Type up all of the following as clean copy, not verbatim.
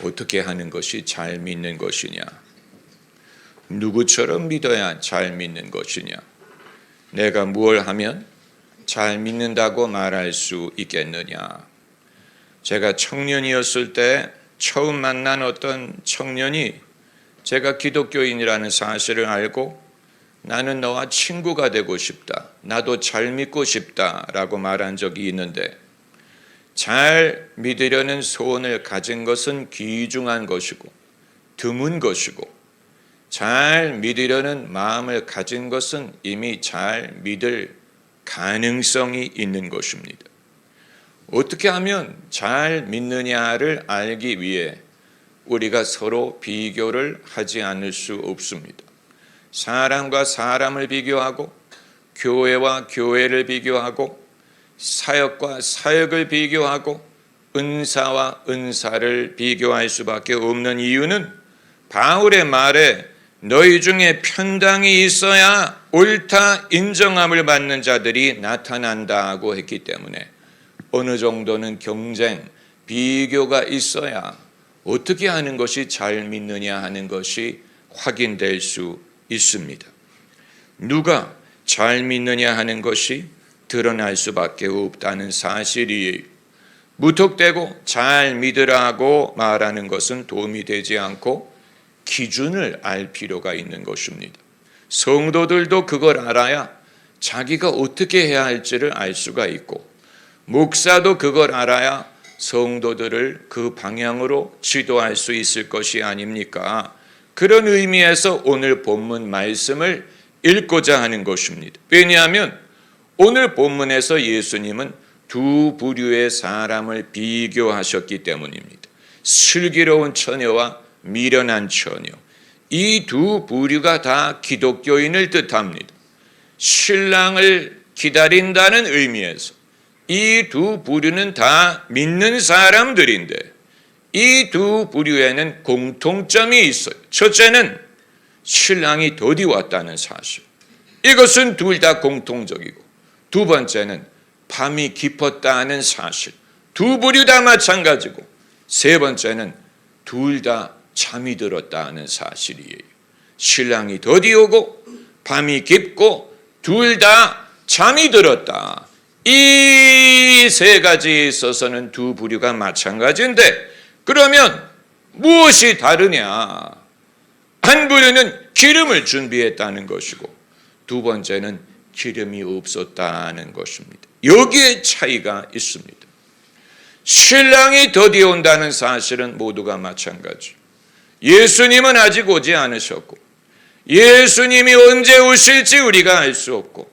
어떻게 하는 것이 잘 믿는 것이냐? 누구처럼 믿어야 잘 믿는 것이냐? 내가 무엇을 하면 잘 믿는다고 말할 수 있겠느냐? 제가 청년이었을 때 처음 만난 어떤 청년이 제가 기독교인이라는 사실을 알고 나는 너와 친구가 되고 싶다. 나도 잘 믿고 싶다라고 말한 적이 있는데, 잘 믿으려는 소원을 가진 것은 귀중한 것이고 드문 것이고, 잘 믿으려는 마음을 가진 것은 이미 잘 믿을 가능성이 있는 것입니다. 어떻게 하면 잘 믿느냐를 알기 위해 우리가 서로 비교를 하지 않을 수 없습니다. 사람과 사람을 비교하고, 교회와 교회를 비교하고, 사역과 사역을 비교하고, 은사와 은사를 비교할 수밖에 없는 이유는 바울의 말에 너희 중에 편당이 있어야 옳다 인정함을 받는 자들이 나타난다고 했기 때문에 어느 정도는 경쟁, 비교가 있어야 어떻게 하는 것이 잘 믿느냐 하는 것이 확인될 수 있습니다. 누가 잘 믿느냐 하는 것이 드러날 수밖에 없다는 사실이에요. 무턱대고 잘 믿으라고 말하는 것은 도움이 되지 않고 기준을 알 필요가 있는 것입니다. 성도들도 그걸 알아야 자기가 어떻게 해야 할지를 알 수가 있고, 목사도 그걸 알아야 성도들을 그 방향으로 지도할 수 있을 것이 아닙니까? 그런 의미에서 오늘 본문 말씀을 읽고자 하는 것입니다. 왜냐하면 오늘 본문에서 예수님은 두 부류의 사람을 비교하셨기 때문입니다. 슬기로운 처녀와 미련한 처녀, 이 두 부류가 다 기독교인을 뜻합니다. 신랑을 기다린다는 의미에서 이 두 부류는 다 믿는 사람들인데, 이 두 부류에는 공통점이 있어요. 첫째는 신랑이 더디 왔다는 사실, 이것은 둘 다 공통적이고, 두 번째는 밤이 깊었다는 사실, 두 부류 다 마찬가지고, 세 번째는 둘 다 잠이 들었다는 사실이에요. 신랑이 더디 오고 밤이 깊고 둘 다 잠이 들었다. 이 세 가지에 있어서는 두 부류가 마찬가지인데, 그러면 무엇이 다르냐? 한 부류는 기름을 준비했다는 것이고, 두 번째는 기름이 없었다는 것입니다. 여기에 차이가 있습니다. 신랑이 더디 온다는 사실은 모두가 마찬가지. 예수님은 아직 오지 않으셨고, 예수님이 언제 오실지 우리가 알 수 없고,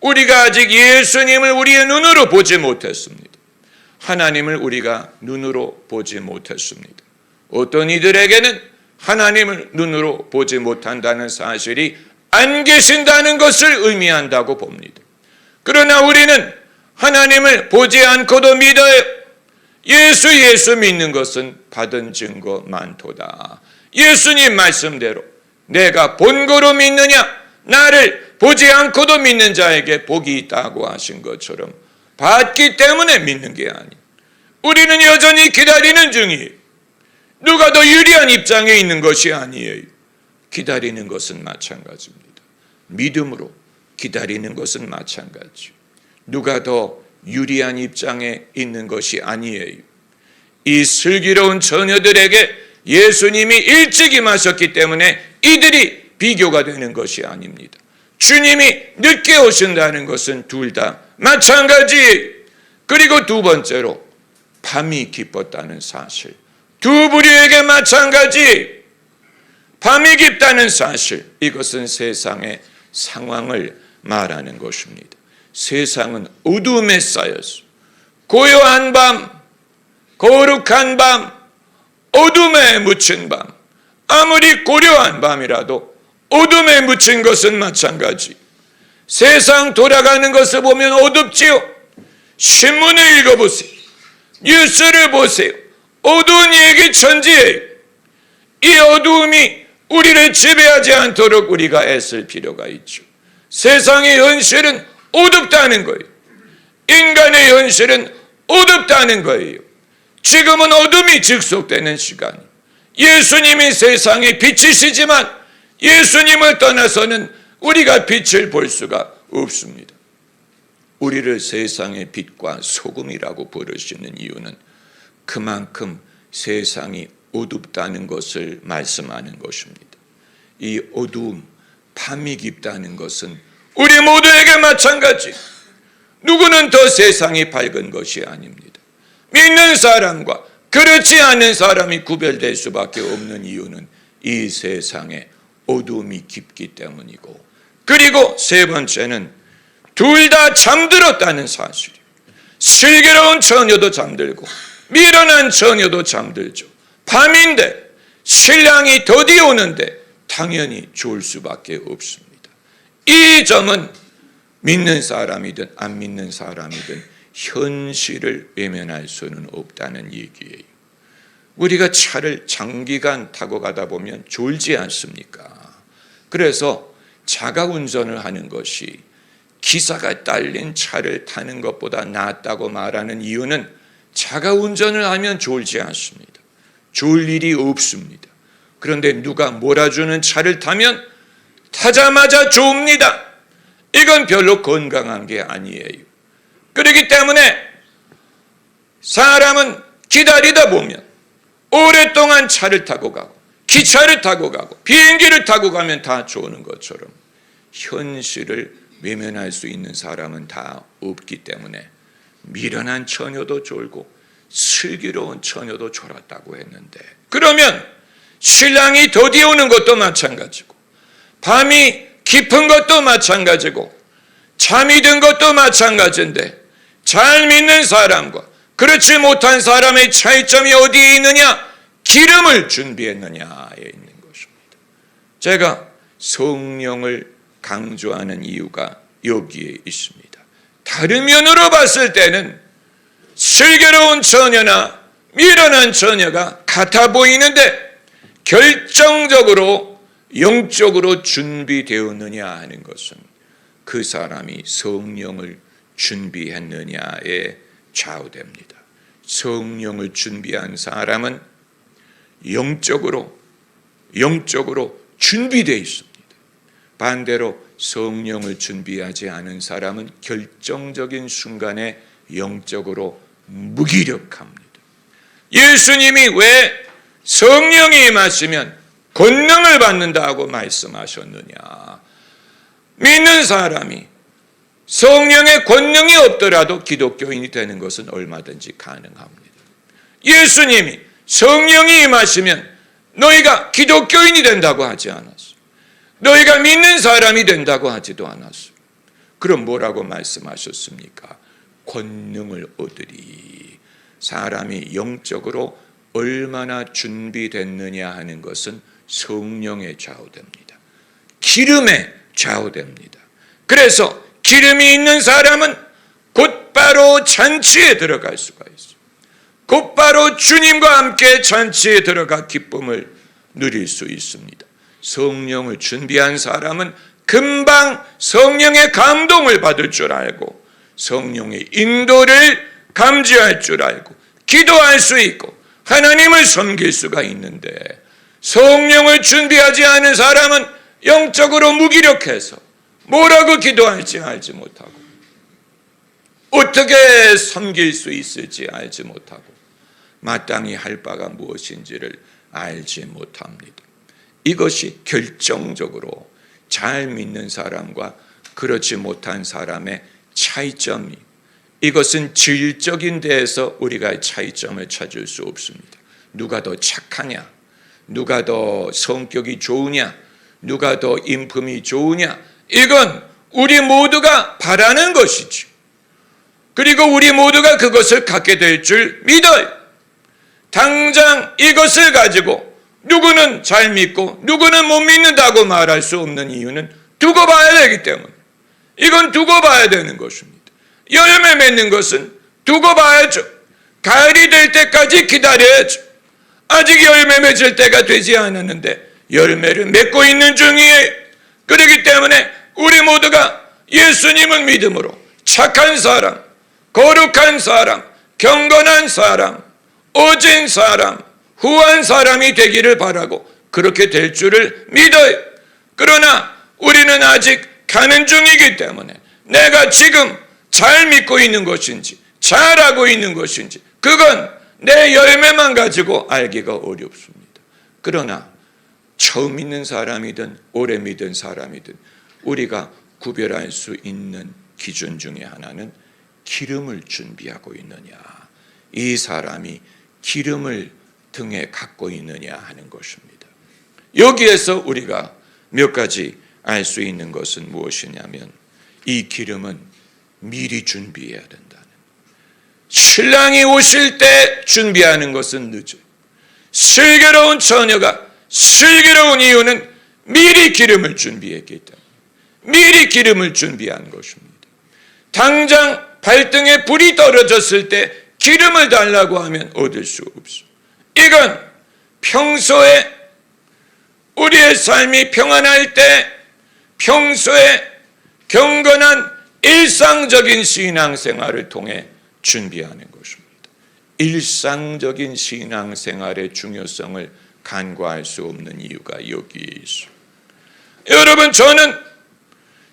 우리가 아직 예수님을 우리의 눈으로 보지 못했습니다. 하나님을 우리가 눈으로 보지 못했습니다. 어떤 이들에게는 하나님을 눈으로 보지 못한다는 사실이 안 계신다는 것을 의미한다고 봅니다. 그러나 우리는 하나님을 보지 않고도 믿어요. 예수 믿는 것은 받은 증거 많도다. 예수님 말씀대로 내가 본 거로 믿느냐, 나를 보지 않고도 믿는 자에게 복이 있다고 하신 것처럼 받기 때문에 믿는 게 아니에요. 우리는 여전히 기다리는 중이에요. 누가 더 유리한 입장에 있는 것이 아니에요. 기다리는 것은 마찬가지입니다. 믿음으로 기다리는 것은 마찬가지. 누가 더 유리한 입장에 있는 것이 아니에요. 이 슬기로운 처녀들에게 예수님이 일찍 임하셨기 때문에 이들이 비교가 되는 것이 아닙니다. 주님이 늦게 오신다는 것은 둘 다 마찬가지예요. 그리고 두 번째로 밤이 깊었다는 사실, 두 부류에게 마찬가지. 밤이 깊다는 사실, 이것은 세상의 상황을 말하는 것입니다. 세상은 어둠에 쌓여서 고요한 밤, 거룩한 밤, 어둠에 묻힌 밤, 아무리 고요한 밤이라도 어둠에 묻힌 것은 마찬가지. 세상 돌아가는 것을 보면 어둡지요. 신문을 읽어보세요. 뉴스를 보세요. 어두운 얘기 천지예요. 이 어두움이 우리를 지배하지 않도록 우리가 애쓸 필요가 있죠. 세상의 현실은 어둡다는 거예요. 인간의 현실은 어둡다는 거예요. 지금은 어둠이 직속되는 시간, 예수님이 세상의 빛이시지만 예수님을 떠나서는 우리가 빛을 볼 수가 없습니다. 우리를 세상의 빛과 소금이라고 부르시는 이유는 그만큼 세상이 어둡다는 것을 말씀하는 것입니다. 이 어두움, 밤이 깊다는 것은 우리 모두에게 마찬가지. 누구는 더 세상이 밝은 것이 아닙니다. 믿는 사람과 그렇지 않은 사람이 구별될 수밖에 없는 이유는 이 세상에 어두움이 깊기 때문이고, 그리고 세 번째는 둘 다 잠들었다는 사실이에요. 슬기로운 처녀도 잠들고 미련한 처녀도 잠들죠. 밤인데 신랑이 더디 오는데 당연히 좋을 수밖에 없습니다. 이 점은 믿는 사람이든 안 믿는 사람이든 현실을 외면할 수는 없다는 얘기예요. 우리가 차를 장기간 타고 가다 보면 졸지 않습니까? 그래서 자가 운전을 하는 것이 기사가 딸린 차를 타는 것보다 낫다고 말하는 이유는 자가 운전을 하면 졸지 않습니다. 졸 일이 없습니다. 그런데 누가 몰아주는 차를 타면 타자마자 좁니다. 이건 별로 건강한 게 아니에요. 그렇기 때문에 사람은 기다리다 보면 오랫동안 차를 타고 가고 기차를 타고 가고 비행기를 타고 가면 다 좋은 것처럼 현실을 외면할 수 있는 사람은 다 없기 때문에 미련한 처녀도 졸고 슬기로운 처녀도 졸았다고 했는데, 그러면 신랑이 더디 오는 것도 마찬가지고 밤이 깊은 것도 마찬가지고 잠이 든 것도 마찬가지인데 잘 믿는 사람과 그렇지 못한 사람의 차이점이 어디에 있느냐? 기름을 준비했느냐에 있는 것입니다. 제가 성령을 강조하는 이유가 여기에 있습니다. 다른 면으로 봤을 때는 슬기로운 처녀나 미련한 처녀가 같아 보이는데 결정적으로 영적으로 준비되었느냐 하는 것은 그 사람이 성령을 준비했느냐에 좌우됩니다. 성령을 준비한 사람은 영적으로 준비되어 있습니다. 반대로 성령을 준비하지 않은 사람은 결정적인 순간에 영적으로 무기력합니다. 예수님이 왜 성령이 임하시면 권능을 받는다고 말씀하셨느냐? 믿는 사람이 성령의 권능이 없더라도 기독교인이 되는 것은 얼마든지 가능합니다. 예수님이 성령이 임하시면 너희가 기독교인이 된다고 하지 않았어. 너희가 믿는 사람이 된다고 하지도 않았어. 그럼 뭐라고 말씀하셨습니까? 권능을 얻으리. 사람이 영적으로 얼마나 준비됐느냐 하는 것은 성령에 좌우됩니다. 기름에 좌우됩니다. 그래서 기름이 있는 사람은 곧바로 잔치에 들어갈 수가 있어요. 곧바로 주님과 함께 잔치에 들어가 기쁨을 누릴 수 있습니다. 성령을 준비한 사람은 금방 성령의 감동을 받을 줄 알고 성령의 인도를 감지할 줄 알고 기도할 수 있고 하나님을 섬길 수가 있는데, 성령을 준비하지 않은 사람은 영적으로 무기력해서 뭐라고 기도할지 알지 못하고 어떻게 섬길 수 있을지 알지 못하고 마땅히 할 바가 무엇인지를 알지 못합니다. 이것이 결정적으로 잘 믿는 사람과 그렇지 못한 사람의 차이점이, 이것은 질적인 데에서 우리가 차이점을 찾을 수 없습니다. 누가 더 착하냐, 누가 더 성격이 좋으냐, 누가 더 인품이 좋으냐, 이건 우리 모두가 바라는 것이죠. 그리고 우리 모두가 그것을 갖게 될 줄 믿어요. 당장 이것을 가지고 누구는 잘 믿고 누구는 못 믿는다고 말할 수 없는 이유는 두고 봐야 되기 때문에, 이건 두고 봐야 되는 것입니다. 열매 맺는 것은 두고 봐야죠. 가을이 될 때까지 기다려야죠. 아직 열매 맺을 때가 되지 않았는데 열매를 맺고 있는 중이에요. 그렇기 때문에 우리 모두가 예수님을 믿음으로 착한 사람, 거룩한 사람, 경건한 사람, 오진 사람, 후한 사람이 되기를 바라고 그렇게 될 줄을 믿어요. 그러나 우리는 아직 가는 중이기 때문에 내가 지금 잘 믿고 있는 것인지 잘하고 있는 것인지 그건 내 열매만 가지고 알기가 어렵습니다. 그러나 처음 믿는 사람이든 오래 믿은 사람이든 우리가 구별할 수 있는 기준 중에 하나는 기름을 준비하고 있느냐, 이 사람이 기름을 등에 갖고 있느냐 하는 것입니다. 여기에서 우리가 몇 가지 알 수 있는 것은 무엇이냐면 이 기름은 미리 준비해야 된다는, 신랑이 오실 때 준비하는 것은 늦어요. 슬기로운 처녀가 슬기로운 이유는 미리 기름을 준비했기 때문에 미리 기름을 준비한 것입니다. 당장 발등에 불이 떨어졌을 때 기름을 달라고 하면 얻을 수 없어. 이건 평소에 우리의 삶이 평안할 때 평소에 경건한 일상적인 신앙생활을 통해 준비하는 것입니다. 일상적인 신앙생활의 중요성을 간과할 수 없는 이유가 여기에 있습니다. 여러분, 저는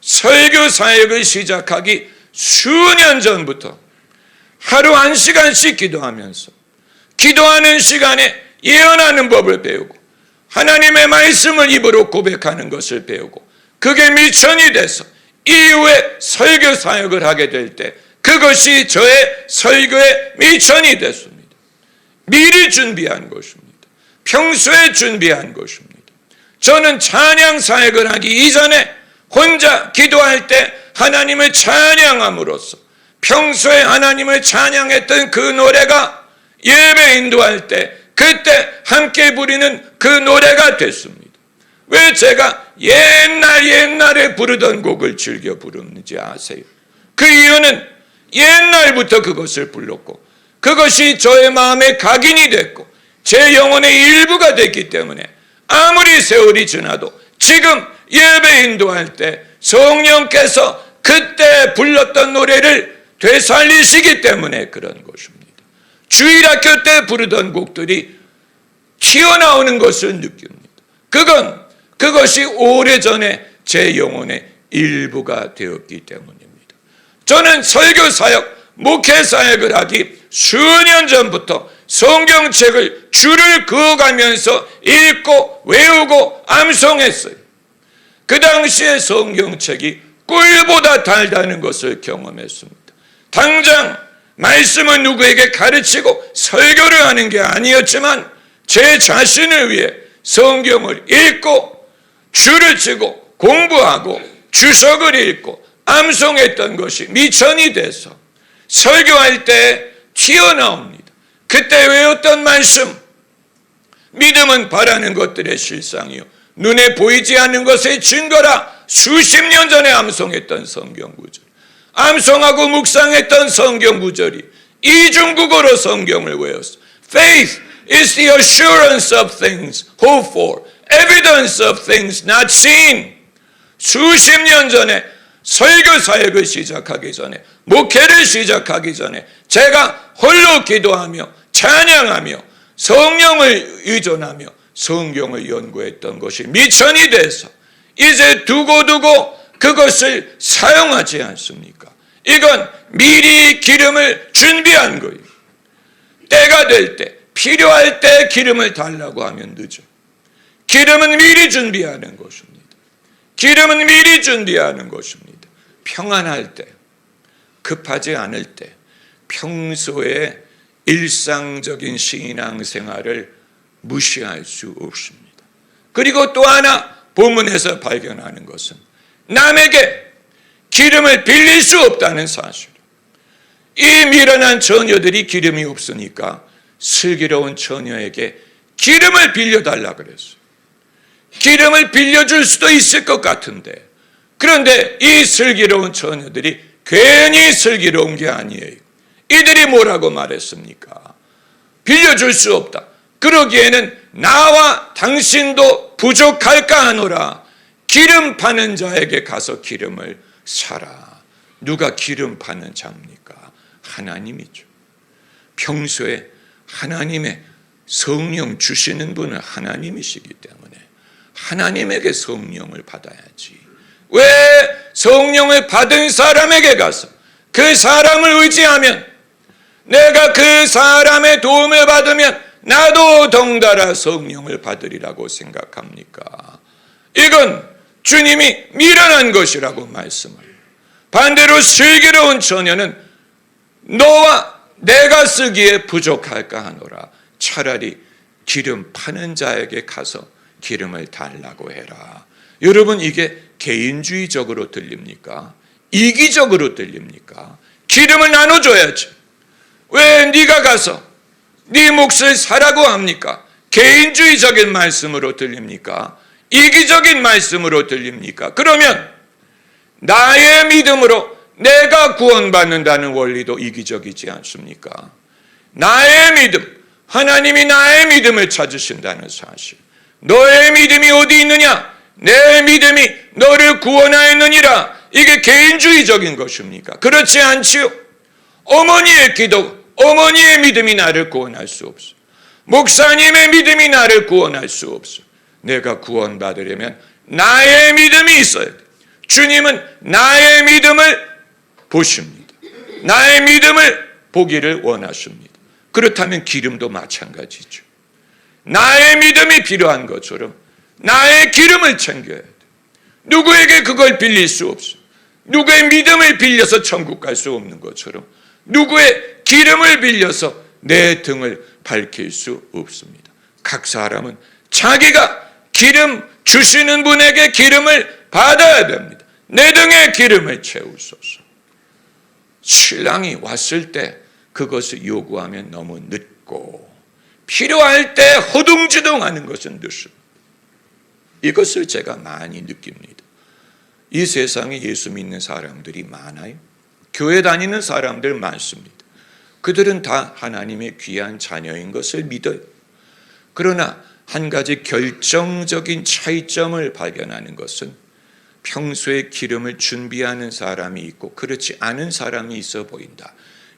설교 사역을 시작하기 수년 전부터 하루 1시간씩 기도하면서 기도하는 시간에 예언하는 법을 배우고 하나님의 말씀을 입으로 고백하는 것을 배우고 그게 미천이 돼서 이후에 설교 사역을 하게 될 때 그것이 저의 설교의 미천이 됐습니다. 미리 준비한 것입니다. 평소에 준비한 것입니다. 저는 찬양 사역을 하기 이전에 혼자 기도할 때 하나님을 찬양함으로써 평소에 하나님을 찬양했던 그 노래가 예배 인도할 때 그때 함께 부르는 그 노래가 됐습니다. 왜 제가 옛날에 부르던 곡을 즐겨 부르는지 아세요? 그 이유는 옛날부터 그것을 불렀고 그것이 저의 마음에 각인이 됐고 제 영혼의 일부가 됐기 때문에 아무리 세월이 지나도 지금 예배 인도할 때 성령께서 그때 불렀던 노래를 되살리시기 때문에 그런 것입니다. 주일학교 때 부르던 곡들이 튀어나오는 것을 느낍니다. 그것이 오래전에 제 영혼의 일부가 되었기 때문입니다. 저는 설교 사역, 목회 사역을 하기 수년 전부터 성경책을 줄을 그어가면서 읽고 외우고 암송했어요. 그 당시에 성경책이 꿀보다 달다는 것을 경험했습니다. 당장 말씀을 누구에게 가르치고 설교를 하는 게 아니었지만 제 자신을 위해 성경을 읽고 줄을 치고 공부하고 주석을 읽고 암송했던 것이 미천이 돼서 설교할 때 튀어나옵니다. 그때 외웠던 말씀, 믿음은 바라는 것들의 실상이요 눈에 보이지 않는 것의 증거라, 수십 년 전에 암송했던 성경 구절, 암송하고 묵상했던 성경 구절이 이중국어로 성경을 외웠어. Faith is the assurance of things hoped for, evidence of things not seen. 수십 년 전에 설교 사역을 시작하기 전에, 목회를 시작하기 전에 제가 홀로 기도하며 찬양하며 성령을 의존하며 성경을 연구했던 것이 미천이 돼서 이제 두고두고 그것을 사용하지 않습니까? 이건 미리 기름을 준비한 거예요. 때가 될 때, 필요할 때 기름을 달라고 하면 늦어. 기름은 미리 준비하는 것입니다. 기름은 미리 준비하는 것입니다. 평안할 때, 급하지 않을 때, 평소에 일상적인 신앙생활을 무시할 수 없습니다. 그리고 또 하나 본문에서 발견하는 것은 남에게 기름을 빌릴 수 없다는 사실. 이 미련한 처녀들이 기름이 없으니까 슬기로운 처녀에게 기름을 빌려달라 그랬어요. 기름을 빌려줄 수도 있을 것 같은데, 그런데 이 슬기로운 처녀들이 괜히 슬기로운 게 아니에요. 이들이 뭐라고 말했습니까? 빌려줄 수 없다. 그러기에는 나와 당신도 부족할까 하노라. 기름 파는 자에게 가서 기름을 사라. 누가 기름 파는 자입니까? 하나님이죠. 평소에 하나님의 성령 주시는 분은 하나님이시기 때문에 하나님에게 성령을 받아야지. 왜 성령을 받은 사람에게 가서 그 사람을 의지하면, 내가 그 사람의 도움을 받으면 나도 덩달아 성령을 받으리라고 생각합니까? 이건 주님이 미련한 것이라고 말씀을. 반대로 슬기로운 처녀는 너와 내가 쓰기에 부족할까 하노라. 차라리 기름 파는 자에게 가서 기름을 달라고 해라. 여러분, 이게 개인주의적으로 들립니까? 이기적으로 들립니까? 기름을 나눠줘야지. 왜 네가 가서 네 몫을 사라고 합니까? 개인주의적인 말씀으로 들립니까? 이기적인 말씀으로 들립니까? 그러면 나의 믿음으로 내가 구원받는다는 원리도 이기적이지 않습니까? 나의 믿음, 하나님이 나의 믿음을 찾으신다는 사실. 너의 믿음이 어디 있느냐? 내 믿음이 너를 구원하였느니라. 이게 개인주의적인 것입니까? 그렇지 않지요. 어머니의 기도, 어머니의 믿음이 나를 구원할 수 없어. 목사님의 믿음이 나를 구원할 수 없어. 내가 구원받으려면 나의 믿음이 있어야 돼. 주님은 나의 믿음을 보십니다. 나의 믿음을 보기를 원하십니다. 그렇다면 기름도 마찬가지죠. 나의 믿음이 필요한 것처럼 나의 기름을 챙겨야 돼. 누구에게 그걸 빌릴 수 없어. 누구의 믿음을 빌려서 천국 갈 수 없는 것처럼 누구의 기름을 빌려서 내 등을 밝힐 수 없습니다. 각 사람은 자기가 기름 주시는 분에게 기름을 받아야 됩니다. 내 등에 기름을 채우소서. 신랑이 왔을 때 그것을 요구하면 너무 늦고, 필요할 때 허둥지둥하는 것은 늦습니다. 이것을 제가 많이 느낍니다. 이 세상에 예수 믿는 사람들이 많아요. 교회 다니는 사람들 많습니다. 그들은 다 하나님의 귀한 자녀인 것을 믿어요. 그러나 한 가지 결정적인 차이점을 발견하는 것은 평소에 기름을 준비하는 사람이 있고 그렇지 않은 사람이 있어 보인다.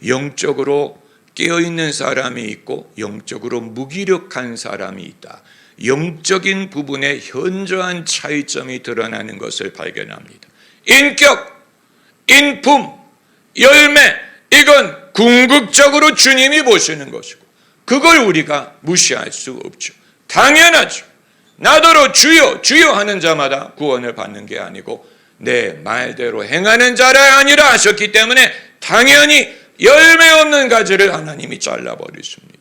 영적으로 깨어있는 사람이 있고 영적으로 무기력한 사람이 있다. 영적인 부분에 현저한 차이점이 드러나는 것을 발견합니다. 인격, 인품, 열매, 이건 궁극적으로 주님이 보시는 것이고 그걸 우리가 무시할 수 없죠. 당연하죠. 나더러 주여 주여 하는 자마다 구원을 받는 게 아니고 내 말대로 행하는 자라 아니라 하셨기 때문에 당연히 열매 없는 가지를 하나님이 잘라버리십니다.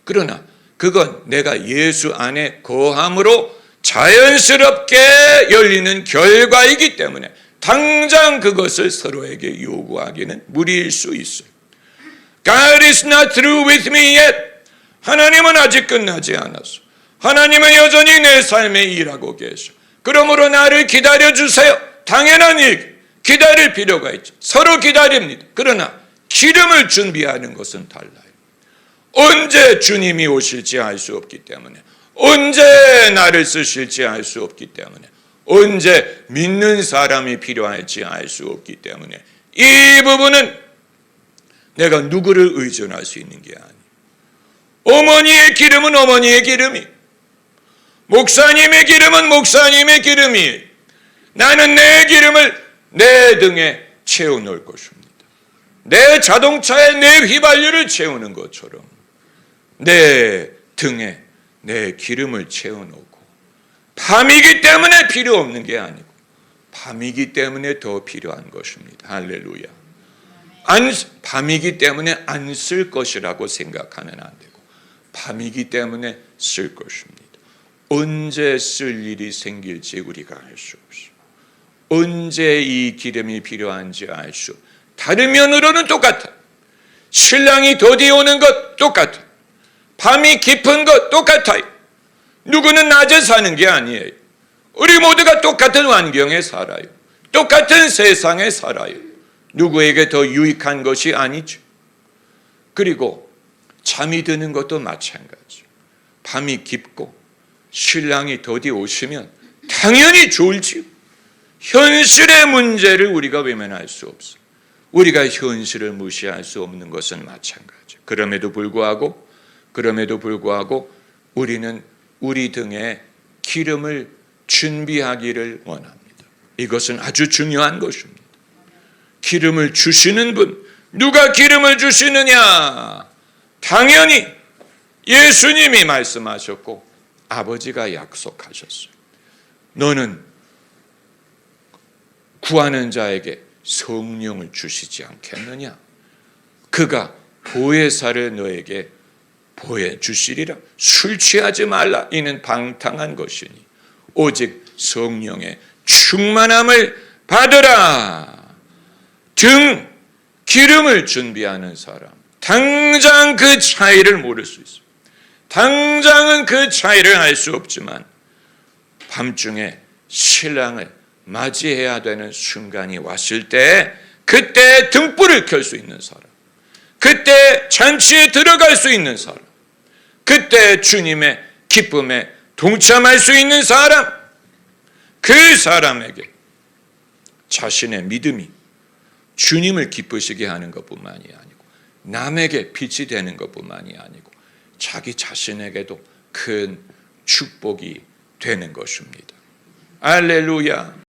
그러나 그건 내가 예수 안에 거함으로 자연스럽게 열리는 결과이기 때문에 당장 그것을 서로에게 요구하기는 무리일 수 있어요. God is not through with me yet. 하나님은 아직 끝나지 않았어. 하나님은 여전히 내 삶에 일하고 계셔. 그러므로 나를 기다려주세요. 당연한 일, 기다릴 필요가 있죠. 서로 기다립니다. 그러나 기름을 준비하는 것은 달라요. 언제 주님이 오실지 알 수 없기 때문에, 언제 나를 쓰실지 알 수 없기 때문에, 언제 믿는 사람이 필요할지 알 수 없기 때문에 이 부분은 내가 누구를 의존할 수 있는 게 아니에요. 어머니의 기름은 어머니의 기름이, 목사님의 기름은 목사님의 기름이, 나는 내 기름을 내 등에 채워놓을 것입니다. 내 자동차에 내 휘발유를 채우는 것처럼 내 등에 내 기름을 채워놓고, 밤이기 때문에 필요 없는 게 아니고 밤이기 때문에 더 필요한 것입니다. 할렐루야. 밤이기 때문에 안 쓸 것이라고 생각하면 안 되고 밤이기 때문에 쓸 것입니다. 언제 쓸 일이 생길지 우리가 알 수 없어. 언제 이 기름이 필요한지 알 수. 다른 면으로는 똑같아. 신랑이 더디 오는 것 똑같아. 밤이 깊은 것 똑같아요. 누구는 낮에 사는 게 아니에요. 우리 모두가 똑같은 환경에 살아요. 똑같은 세상에 살아요. 누구에게 더 유익한 것이 아니죠. 그리고 잠이 드는 것도 마찬가지. 밤이 깊고 신랑이 더디 오시면 당연히 졸지요. 현실의 문제를 우리가 외면할 수 없어. 우리가 현실을 무시할 수 없는 것은 마찬가지. 그럼에도 불구하고 그럼에도 불구하고 우리는 우리 등에 기름을 준비하기를 원합니다. 이것은 아주 중요한 것입니다. 기름을 주시는 분, 누가 기름을 주시느냐? 당연히 예수님이 말씀하셨고 아버지가 약속하셨어요. 너는 구하는 자에게 성령을 주시지 않겠느냐? 그가 보혜사를 너에게 보여주시리라. 술 취하지 말라. 이는 방탕한 것이니 오직 성령의 충만함을 받으라. 등 기름을 준비하는 사람, 당장 그 차이를 모를 수 있습니다. 당장은 그 차이를 알 수 없지만 밤중에 신랑을 맞이해야 되는 순간이 왔을 때 그때 등불을 켤 수 있는 사람, 그때 잔치에 들어갈 수 있는 사람, 그때 주님의 기쁨에 동참할 수 있는 사람, 그 사람에게 자신의 믿음이 주님을 기쁘시게 하는 것뿐만이 아니고 남에게 빛이 되는 것뿐만이 아니고 자기 자신에게도 큰 축복이 되는 것입니다. 할렐루야.